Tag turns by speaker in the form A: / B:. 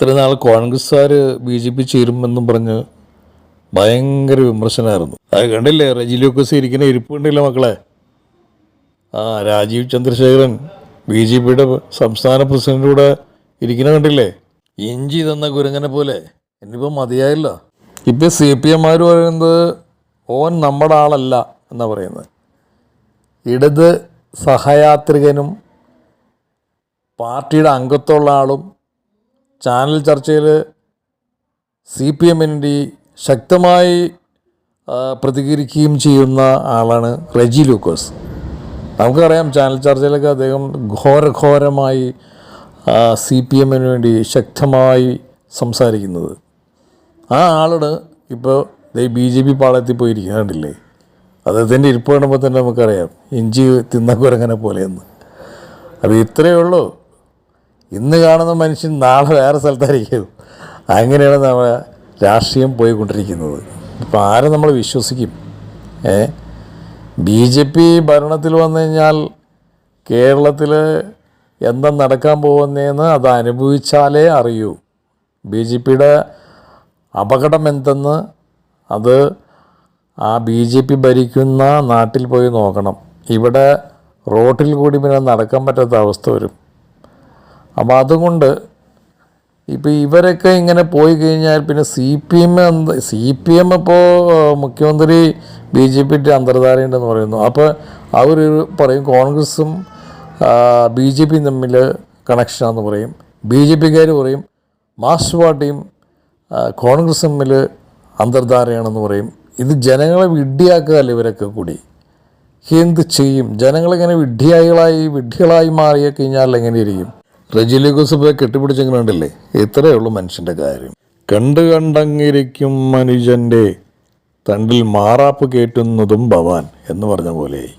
A: ഇത്ര നാൾ കോൺഗ്രസ്സുകാർ BJP ചേരുമെന്നും പറഞ്ഞ് ഭയങ്കര വിമർശനമായിരുന്നു. അത് കണ്ടില്ലേ, റെജി ലൂക്കോസ് ഇരിക്കുന്ന ഇരിപ്പ് കണ്ടില്ല മക്കളെ. രാജീവ് ചന്ദ്രശേഖരൻ BJPയുടെ സംസ്ഥാന പ്രസിഡന്റിലൂടെ ഇരിക്കുന്ന കണ്ടില്ലേ, ഇഞ്ചി തന്ന കുരങ്ങനെ പോലെ. ഇനിയിപ്പോൾ മതിയായല്ലോ. ഇപ്പം CPM പറയുന്നത് ഓൻ നമ്മുടെ ആളല്ല എന്നാണ് പറയുന്നത്. ഇടത് സഹയാത്രികനും പാർട്ടിയുടെ അംഗത്വമുള്ള ആളും ചാനൽ ചർച്ചയിൽ CPM ശക്തമായി പ്രതികരിക്കുകയും ചെയ്യുന്ന ആളാണ് റെജി ലൂക്കോസ്. നമുക്കറിയാം ചാനൽ ചർച്ചയിലൊക്കെ അദ്ദേഹം ഘോരമായി CPM വേണ്ടി ശക്തമായി സംസാരിക്കുന്നത്. ആ ആളാണ് ഇപ്പോൾ BJP പാളയത്തിൽ പോയിരിക്കുന്നുണ്ടില്ലേ. അദ്ദേഹത്തിൻ്റെ ഇരിപ്പ് കാണുമ്പോൾ തന്നെ നമുക്കറിയാം ഇഞ്ചി തിന്ന കുരങ്ങനെ പോലെയെന്ന്. അപ്പോൾ ഇത്രയേ ഉള്ളൂ. ഇന്ന് കാണുന്ന മനുഷ്യൻ നാളെ വേറെ സ്ഥലത്തായിരിക്കും. അങ്ങനെയാണ് നമ്മുടെ രാഷ്ട്രീയം പോയിക്കൊണ്ടിരിക്കുന്നത്. ഇപ്പോൾ ആരെ നമ്മൾ വിശ്വസിക്കും? BJP ഭരണത്തിൽ വന്നു കഴിഞ്ഞാൽ കേരളത്തിൽ എന്താ നടക്കാൻ പോകുന്നതെന്ന് അത് അനുഭവിച്ചാലേ അറിയൂ. BJPയുടെ അപകടം എന്തെന്ന് അത് ആ BJP ഭരിക്കുന്ന നാട്ടിൽ പോയി നോക്കണം. ഇവിടെ റോട്ടിൽ കൂടി പിന്നെ നടക്കാൻ പറ്റാത്ത അവസ്ഥ വരും. അപ്പോൾ അതുകൊണ്ട് ഇപ്പോൾ ഇവരൊക്കെ ഇങ്ങനെ പോയി കഴിഞ്ഞാൽ പിന്നെ CPM ഇപ്പോൾ മുഖ്യമന്ത്രി BJPയുടെ അന്തർധാരയുണ്ടെന്ന് പറയുന്നു. അപ്പോൾ അവർ പറയും കോൺഗ്രസും BJPയും തമ്മിൽ കണക്ഷനാണെന്ന് പറയും. BJPക്കാർ പറയും മാർക്സിസ്റ്റ് പാർട്ടിയും കോൺഗ്രസും തമ്മിൽ അന്തർധാരയാണെന്ന് പറയും. ഇത് ജനങ്ങളെ വിഡ്ഢിയാക്കുകയല്ല ഇവരൊക്കെ കൂടി. എന്ത് ചെയ്യും? ജനങ്ങളിങ്ങനെ വിഡ്ഢികളായി മാറിയ കഴിഞ്ഞാൽ എങ്ങനെ ഇരിക്കും? റെജി ലൂക്കോസ് പോയി കെട്ടിപ്പിടിച്ചെങ്ങനെ ഉണ്ടല്ലേ. ഇത്രയേ ഉള്ളൂ മനുഷ്യൻ്റെ കാര്യം. കണ്ടങ്ങിരിക്കും മനുഷ്യൻ്റെ തണ്ടിൽ മാറാപ്പ് കേട്ടുന്നതും ഭവാൻ എന്ന് പറഞ്ഞ പോലെയായി.